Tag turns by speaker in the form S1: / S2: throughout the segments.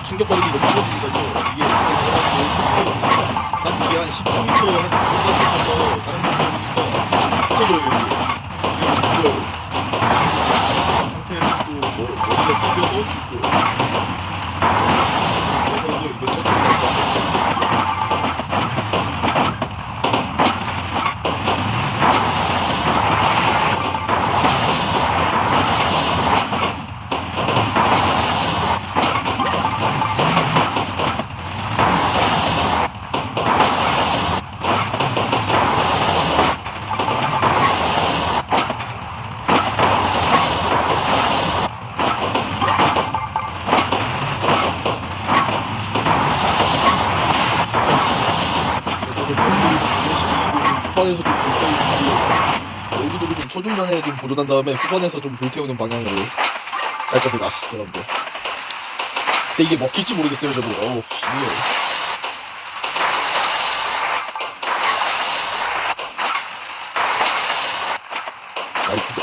S1: 충격받는 게 너무 무서우니까요. 이게 난 이게 한 10km 한 2분 가서 다른 데니까 부서져요 이게. 그리고 죽어요. 상태에서 또 머리가 씹혀서 죽고. 그래서 이거 천천히 가서 후반에서 좀 불태우고 여기도 좀 초중반에 좀 보존한 다음에 후반에서 좀 불태우는 방향으로 갈 겁니다, 여러분들. 근데 이게 먹힐지 모르겠어요, 저도. 어우, 이게.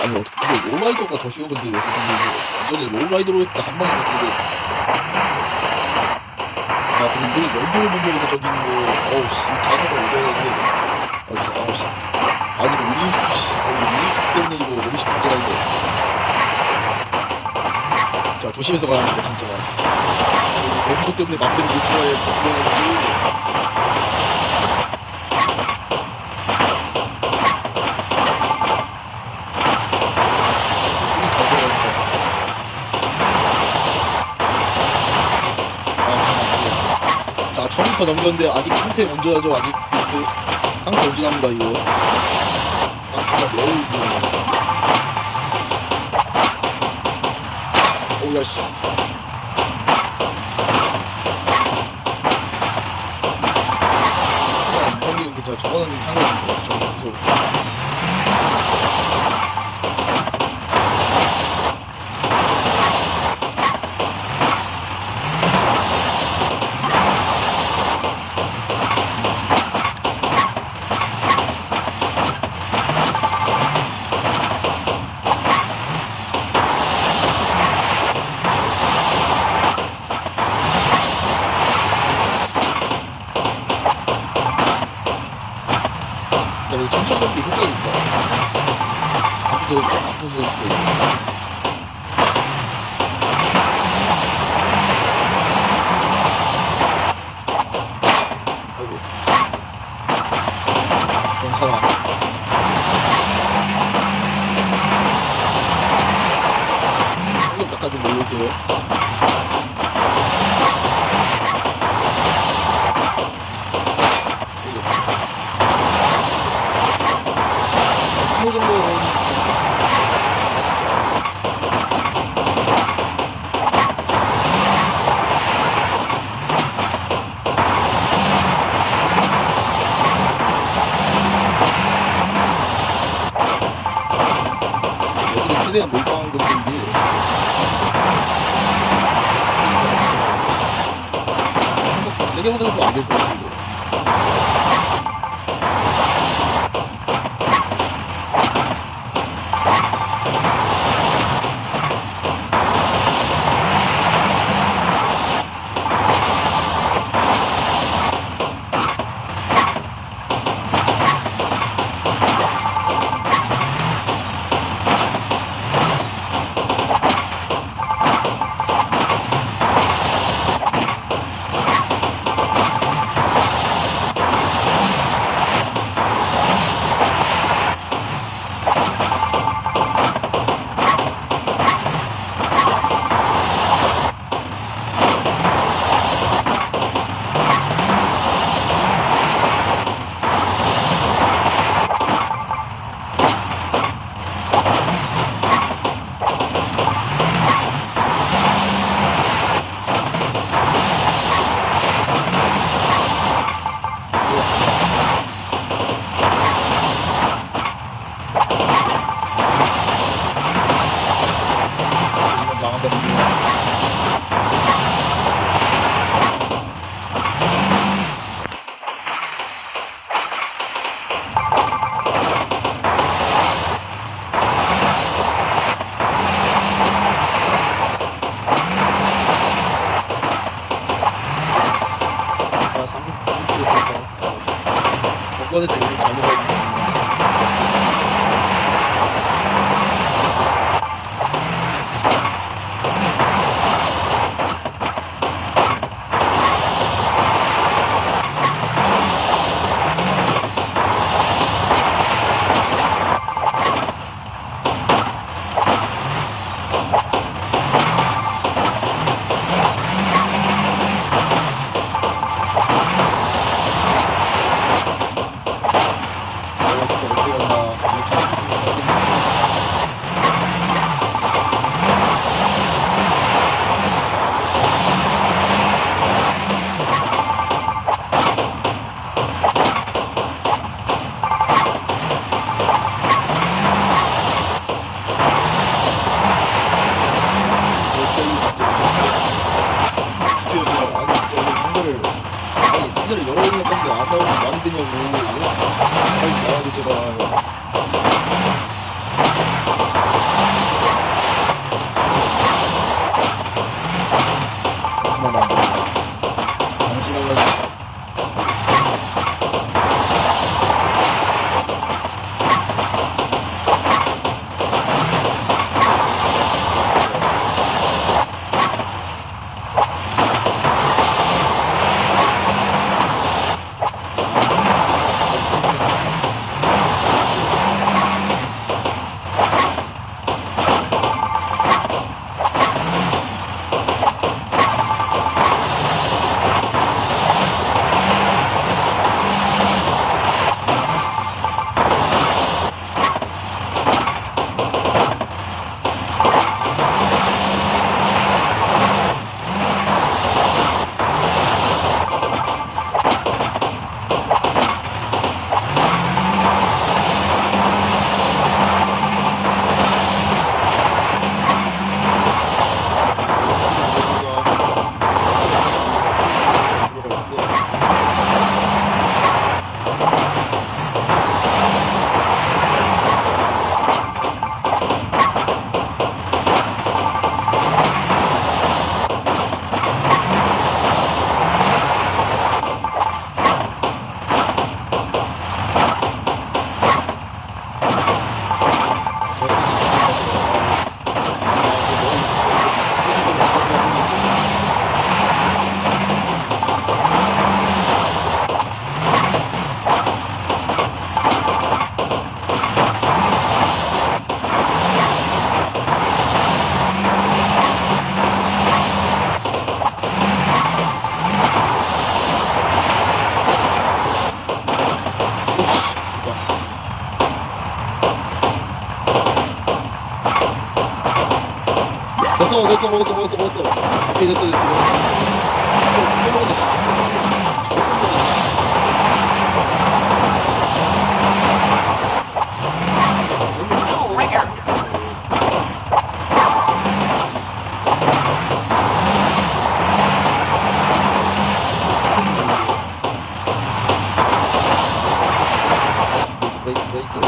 S1: 아니 어떻게 근데 롤라이더가 더 쉬워. 근데 완전히 롤라이더로 했을 때 한 방에 먹고. 아 근데 이게 연봉을 보면서 저기 있는 거 어우 씨 자세가 오래되는데 아우 씨 아니 이거 우리 때문에 이거 너무 심각하다 이거. 자 조심해서 가야 합니다 진짜. 내구도 때문에 맘대로 못 좋아해. 자 1000m 넘겼는데 아직 상태 온전하죠. 아직 비스트 상태 온전합니다 이거. 상태가 매우 오우 야씨 형님 괜찮아. 저거는 상관없는 거 저거 무서워. 천천히 넘기 효과가 있다. 앞으로 있어. 아이고. 괜찮아. 성격 약간 좀 올릴게요. 이 정도는 여기도 최대한 몰빵한 것들인데 세게 받아도 안 될 것 같은데. 어때였나 잘 상대를 여러 번 했는데 안 나오고 많이 되냐고 빨리 나와도 제발 잠시만 안 돼. 당신은 됐어 먹었어 오케이 됐어 브레이크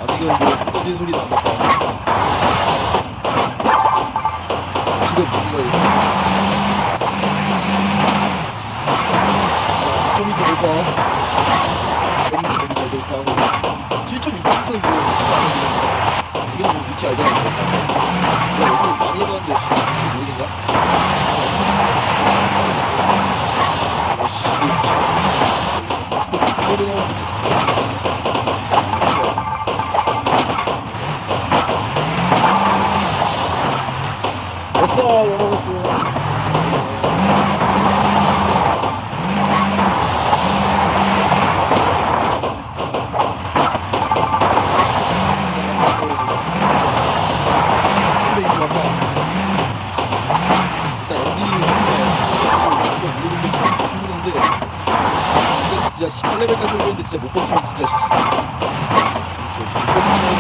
S1: 아직은 뭐 부서진 소리도 안 났다. 지금 이거 6.2초 돌파 100m 잘 돌파하고 7.6%는 뭐 위치가 안 되는데 이게 뭐 위치 알잖아. 야 여기 많이 해봤는데 위치 모르겠냐? 아씨 이거 위치 이거를 하면 위치 먹었어. 근데 이거 아까 일단 엔진이 충분한데 진짜 18레벨까지 올렸는데 진짜 못 버티면 진짜 못 버티면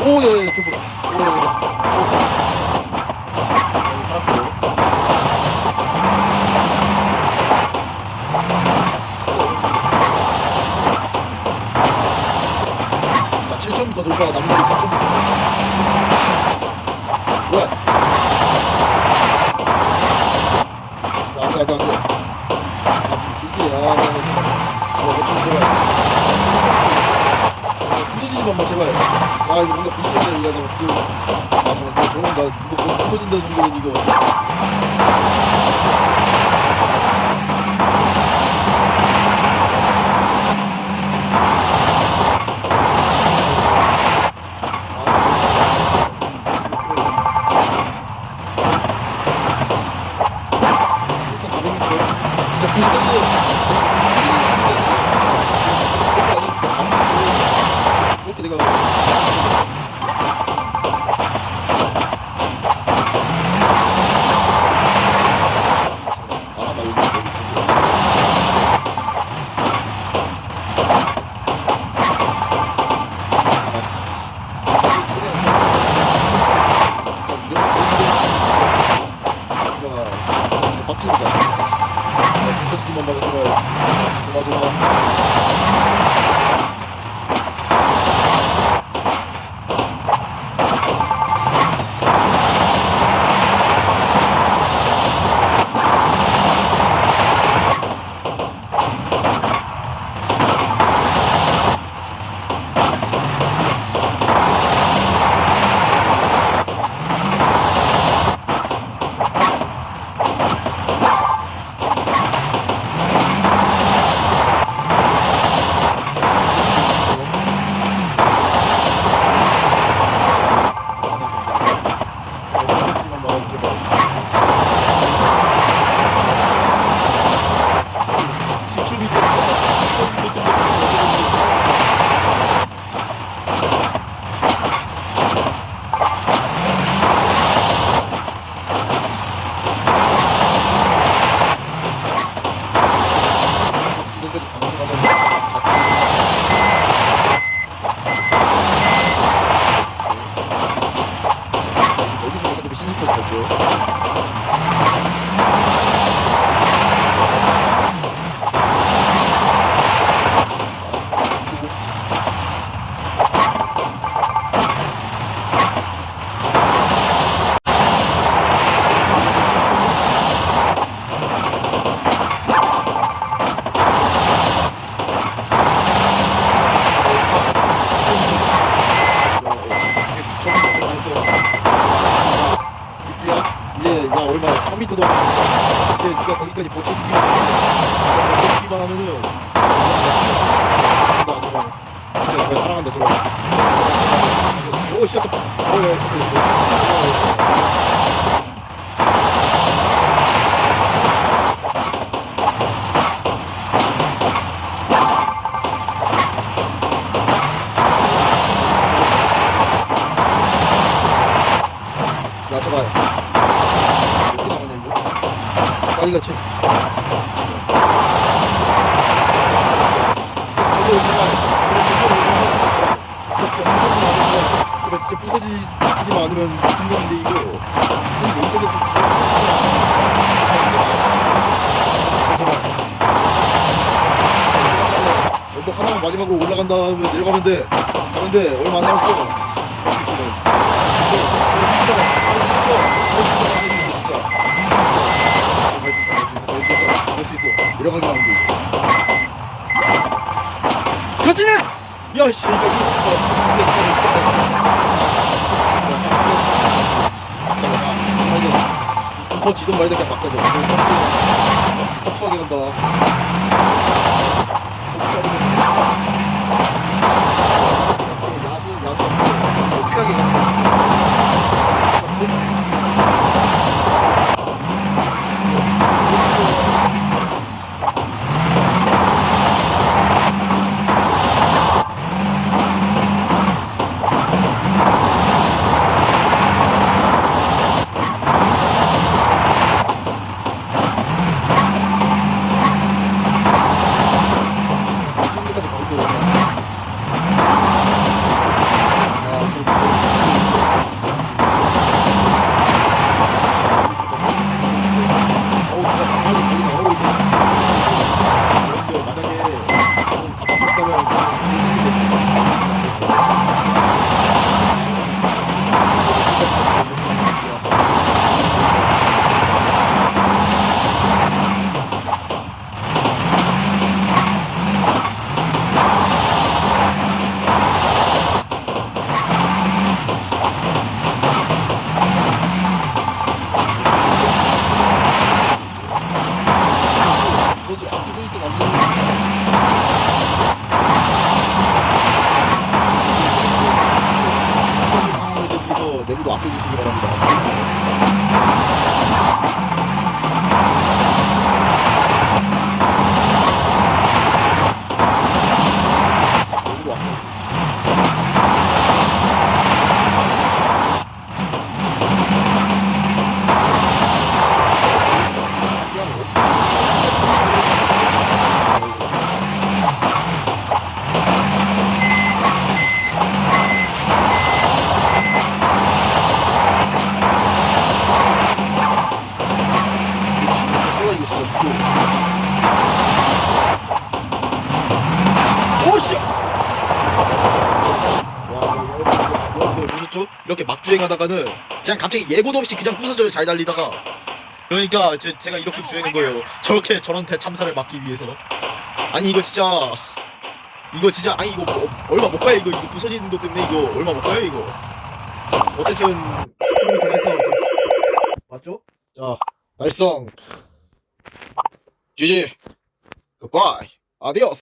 S1: 오예 표본 자 7점 더 돌파 남들이 4점 뭐야 안돼 아 불길이야 어쩜 들어가 부서지지만 마 제발. 아 이거 뭔가 불편해. 야 나 그. 아 잠깐 저런 나 이거 뭐 부서진다는 소리거든 이거. 진짜 이렇게 내가 아나 여기 진짜 빡칩니다. 부서지기만 막아 제발. 이제 나 얼마 1000m도 안 남았어. 이제 네가 거기까지 버텨주기만 하면은 사랑한다 제발. 진짜 제발 사랑한다 제발. 오 시작. 야 제발. 몇 개 남았냐 이거? 빨리 같이. 진짜 부서지지만 않으면 성공인데 이거 못 되겠어. 언덕 하나만 마지막으로 올라간 다음에 내려가면 돼. 가면 돼. 얼마 안 남았어. 내려가기만 하면 돼. 그렇지는! 야, 씨, 부서지던 말든 그냥 막 가자. 터프하게 간다. 피하게 간다. 모두 아껴주시기 바랍니다. 모두 아껴. 이거 진짜 오씨! 와, 여러분들 보셨죠? 이렇게 막 주행하다가는 그냥 갑자기 예고도 없이 그냥 부서져요. 잘 달리다가. 그러니까 제가 이렇게 주행한 거예요. 저렇게 저런 대참사를 막기 위해서. 아니 이거 진짜 아니 이거 뭐, 얼마 못 가요. 이거 부서지는 것 때문에 이거 얼마 못 가요 이거. 어쨌든 10km 달성 맞죠? 자 달성 GG 굿바이 아디오스